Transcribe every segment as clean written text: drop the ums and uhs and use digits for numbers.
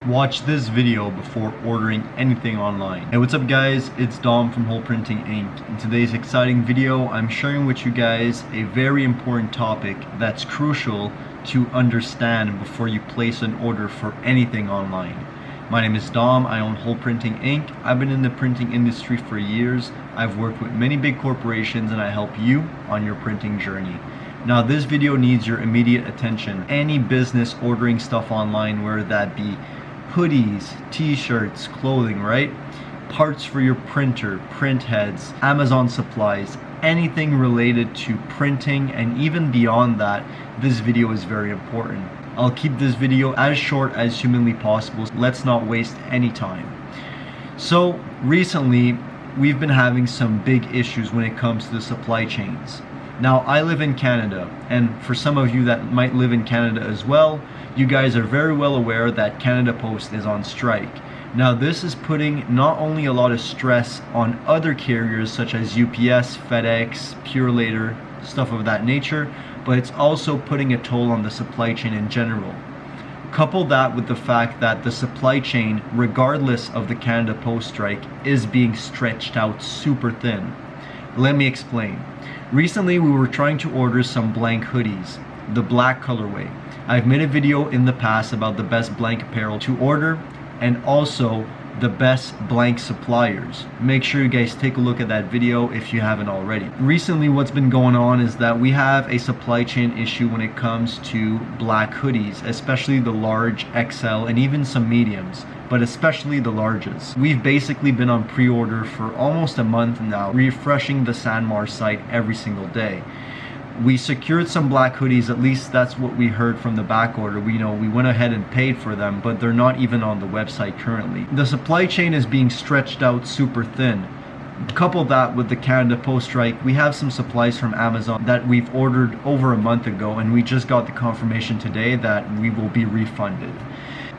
Watch this video before ordering anything online. Hey, what's up guys? It's Dom from Whole Printing Inc. In today's exciting video, I'm sharing with you guys a very important topic that's crucial to understand before you place an order for anything online. My name is Dom, I own Whole Printing Inc. I've been in the printing industry for years. I've worked with many big corporations and I help you on your printing journey. Now this video needs your immediate attention. Any business ordering stuff online, whether that be hoodies, t-shirts, clothing, right? Parts for your printer, print heads, Amazon supplies, anything related to printing and even beyond that, this video is very important. I'll keep this video as short as humanly possible. Let's not waste any time. So recently, we've been having some big issues when it comes to the supply chains. Now, I live in Canada, and for some of you that might live in Canada as well, you guys are very well aware that Canada Post is on strike. Now, this is putting not only a lot of stress on other carriers such as UPS, FedEx, Purelator, stuff of that nature, but it's also putting a toll on the supply chain in general. Couple that with the fact that the supply chain, regardless of the Canada Post strike, is being stretched out super thin. Let me explain. Recently, we were trying to order some blank hoodies, the black colorway. I've made a video in the past about the best blank apparel to order and also the best blank suppliers. Make sure you guys take a look at that video if you haven't already. Recently, what's been going on is that we have a supply chain issue when it comes to black hoodies, especially the large XL and even some mediums, but especially the larges. We've basically been on pre-order for almost a month now, refreshing the Sanmar site every single day. We secured some black hoodies, at least that's what we heard from the back order. We went ahead and paid for them, but they're not even on the website currently. The supply chain is being stretched out super thin. Couple that with the Canada Post strike, we have some supplies from Amazon that we've ordered over a month ago, and we just got the confirmation today that we will be refunded.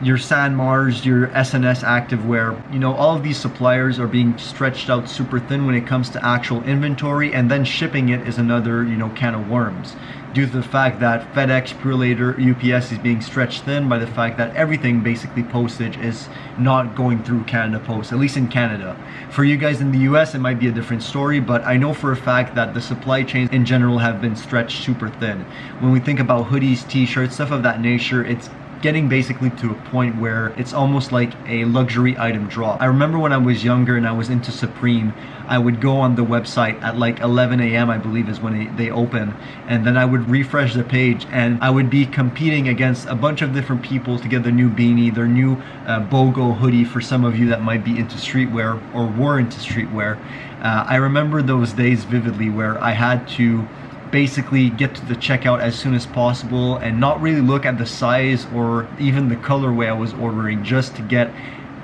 Your Sanmars, your SNS Activewear, all of these suppliers are being stretched out super thin when it comes to actual inventory, and then shipping it is another, can of worms. Due to the fact that FedEx, Purelator, UPS is being stretched thin by the fact that everything, basically postage, is not going through Canada Post, at least in Canada. For you guys in the US, it might be a different story, but I know for a fact that the supply chains in general have been stretched super thin. When we think about hoodies, t-shirts, stuff of that nature, it's getting basically to a point where it's almost like a luxury item drop. I remember when I was younger and I was into Supreme, I would go on the website at like 11 a.m. I believe is when they open, and then I would refresh the page and I would be competing against a bunch of different people to get their new beanie, their new BOGO hoodie for some of you that might be into streetwear or were into streetwear. I remember those days vividly where I had to basically get to the checkout as soon as possible and not really look at the size or even the colorway I was ordering, just to get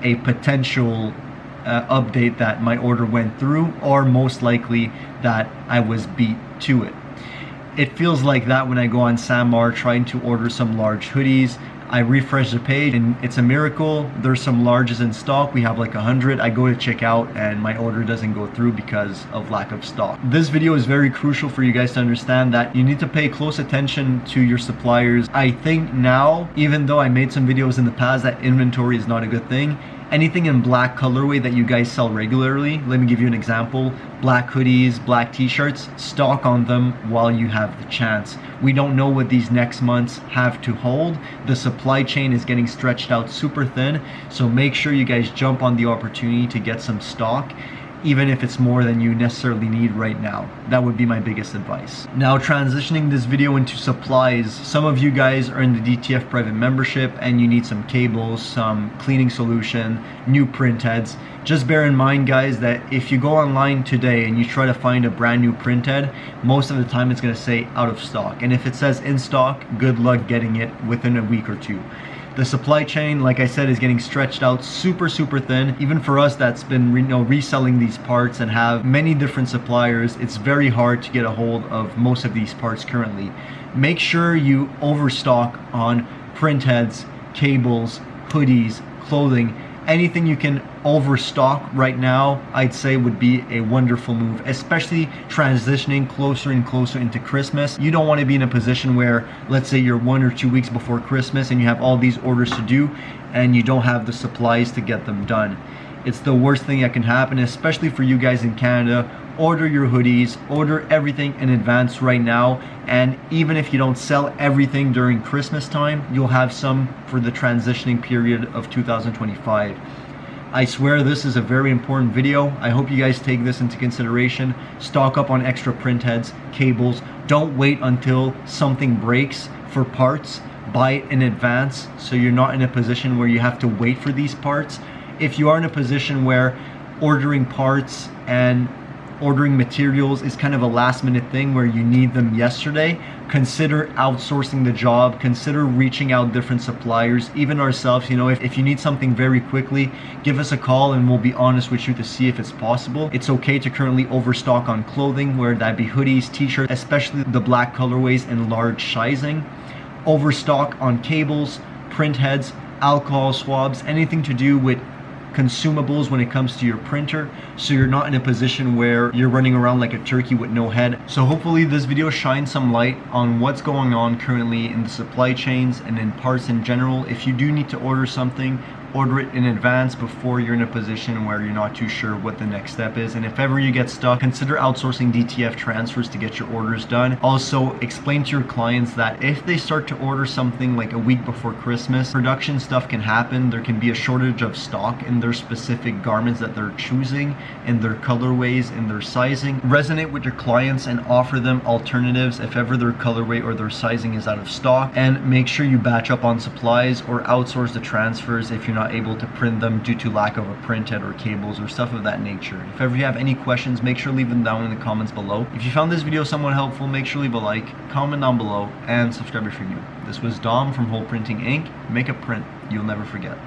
a potential update that my order went through, or most likely that I was beat to it. It feels like that when I go on Sanmar trying to order some large hoodies. I refresh the page and it's a miracle. There's some larges in stock. We have like 100. I go to check out and my order doesn't go through because of lack of stock. This video is very crucial for you guys to understand that you need to pay close attention to your suppliers. I think now, even though I made some videos in the past that inventory is not a good thing, anything in black colorway that you guys sell regularly, let me give you an example. Black hoodies, black t-shirts, stock on them while you have the chance. We don't know what these next months have to hold. The supply chain is getting stretched out super thin, so make sure you guys jump on the opportunity to get some stock, even if it's more than you necessarily need right now. That would be my biggest advice. Now, transitioning this video into supplies, some of you guys are in the DTF private membership and you need some cables, some cleaning solution, new print heads. Just bear in mind, guys, that if you go online today and you try to find a brand new print head, most of the time it's gonna say out of stock. And if it says in stock, good luck getting it within a week or two. The supply chain, like I said, is getting stretched out super thin. Even for us that's been reselling these parts and have many different suppliers, it's very hard to get a hold of most of these parts currently. Make sure you overstock on print heads, cables, hoodies, clothing, anything you can overstock right now, I'd say would be a wonderful move, especially transitioning closer and closer into Christmas. You don't want to be in a position where, let's say you're 1 or 2 weeks before Christmas and you have all these orders to do and you don't have the supplies to get them done. It's the worst thing that can happen, especially for you guys in Canada. Order your hoodies, order everything in advance right now, and even if you don't sell everything during Christmas time, you'll have some for the transitioning period of 2025. I swear this is a very important video. I hope you guys take this into consideration. Stock up on extra print heads, cables. Don't wait until something breaks for parts. Buy it in advance so you're not in a position where you have to wait for these parts. If you are in a position where ordering parts and ordering materials is kind of a last minute thing where you need them yesterday, consider outsourcing the job, consider reaching out different suppliers, even ourselves. You know, if you need something very quickly, give us a call and we'll be honest with you to see if it's possible. It's okay to currently overstock on clothing, whether that be hoodies, t-shirts, especially the black colorways and large sizing. Overstock on cables, print heads, alcohol swabs, anything to do with consumables when it comes to your printer, so you're not in a position where you're running around like a turkey with no head. So hopefully this video shines some light on what's going on currently in the supply chains and in parts in general. If you do need to order something, order it in advance before you're in a position where you're not too sure what the next step is. And if ever you get stuck, consider outsourcing DTF transfers to get your orders done. Also, explain to your clients that if they start to order something like a week before Christmas, production stuff can happen. There can be a shortage of stock in their specific garments that they're choosing, in their colorways, in their sizing. Resonate with your clients and offer them alternatives if ever their colorway or their sizing is out of stock. And make sure you batch up on supplies or outsource the transfers if you're not able to print them due to lack of a printhead or cables or stuff of that nature. If ever you have any questions, make sure to leave them down in the comments below. If you found this video somewhat helpful, make sure to leave a like, comment down below, and subscribe if you're new. This was Dom from Whole Printing Inc. Make a print you'll never forget.